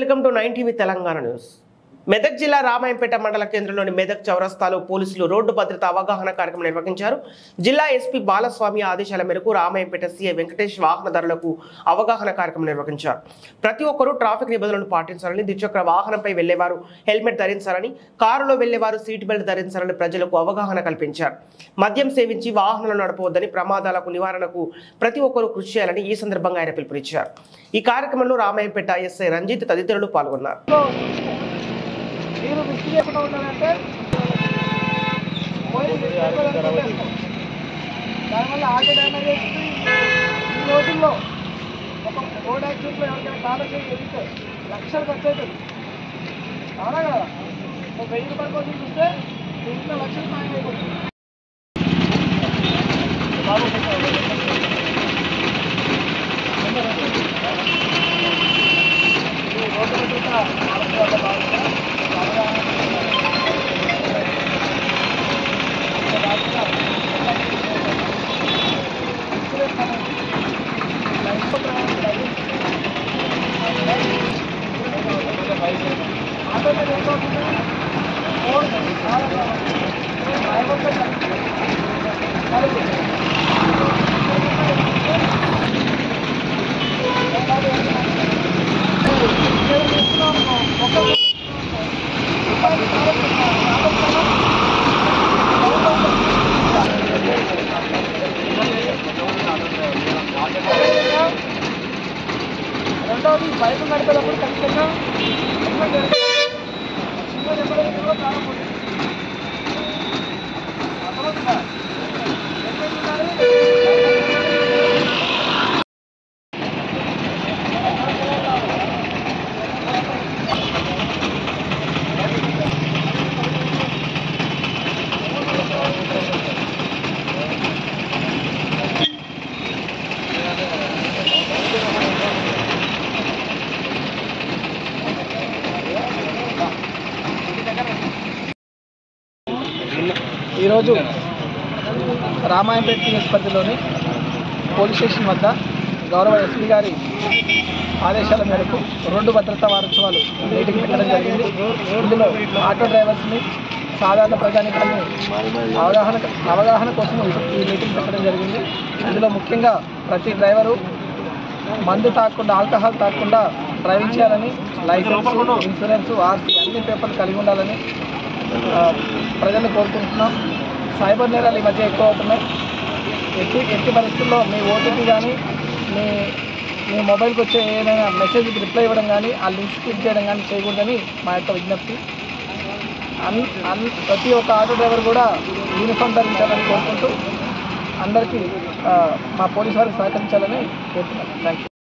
Welcome to 9 TV Telangana news. Medak జిల్లా రామాయంపేట మండల కేంద్రంలోని మెదక్ చౌరస్తాలో పోలీసులు రోడ్డు భద్రత అవగాహన కార్యక్రమం నిర్వహించారు. జిల్లా ఎస్పీ బాలస్వామి ఆదేశాల మేరకు రామాయంపేట సీఐ వెంకటేష్ వాహనదారులకు అవగాహన కార్యక్రమం నిర్వహించారు. ప్రతి ఒక్కరూ ట్రాఫిక్ నిబంధనలను పాటించాలని, ద్విచక్ర వాహనంపై వెళ్లేవారు హెల్మెట్ ధరించాలని, కారులో వెళ్లేవారు సీట్ బెల్ట్ ధరించాలని ప్రజలకు అవగాహన కల్పించారు. మద్యం సేవించి వాహనాలు నడపవద్దని, ప్రమాదాలకు నివారణకు ప్రతి ఒక్కరూ కృషి చేయాలని ఈ సందర్భంగా ఆయన పిలుపునిచ్చారు. ఈ కార్యక్రమంలో రామాయంపేట ఎస్ఐ రంజిత్ తదితరులు పాల్గొన్నారు. మీరు మిస్టేక్ చేయకుండా ఉండాలంటే దానివల్ల ఆటో డ్యామేజ్ అవుతుంది. ఈ రోజుల్లో ఒక రోడ్ యాక్సిడెంట్లో ఎవరికైనా కాలు జరిగితే లక్షలు ఖర్చు అవుతుంది. అవునా కదా? ఒక 1000 రూపాయల కోసం చూస్తే ఇంట్లో లక్షలు సాయం అయిపోతుంది. రోడ్డు భద్రత రెండవది బైక్ నడిపేటప్పుడు ఖచ్చితంగా ఈరోజు రామాయంపేట పిఎస్ పరిధిలోని పోలీస్ స్టేషన్ వద్ద గౌరవ ఎస్పీ గారి ఆదేశాల మేరకు రోడ్డు భద్రతా వారోత్సవాలు మీటింగ్ పెట్టడం జరిగింది. ఇందులో ఆటో డ్రైవర్స్ని, సాధారణ ప్రజానికాన్ని అవగాహన కోసం ఈ మీటింగ్ పెట్టడం జరిగింది. ఇందులో ముఖ్యంగా ప్రతి డ్రైవరు మందు తాగకుండా, ఆల్కహాల్ తాగకుండా డ్రైవింగ్ చేయాలని, లైసెన్స్, ఇన్సూరెన్స్, ఆర్సీ అన్ని పేపర్లు కలిగి ఉండాలని ప్రజలను కోరుకుంటున్నాం. సైబర్ నేరాలు ఈ మధ్య ఎక్కువ అవుతున్నాయి. ఎట్టి పరిస్థితుల్లో మీ ఓటీపీ కానీ, మీ మొబైల్కి వచ్చే ఏదైనా మెసేజ్కి రిప్లై ఇవ్వడం కానీ, ఆ లింక్స్ క్లిక్ చేయడం కానీ చేయకూడదని మా యొక్క విజ్ఞప్తి. ప్రతి ఒక్క ఆటో డ్రైవర్ కూడా యూనిఫామ్ ధరించాలని కోరుకుంటూ అందరికీ మా పోలీసు వారికి సహకరించాలని కోరుతున్నాం. Thank you.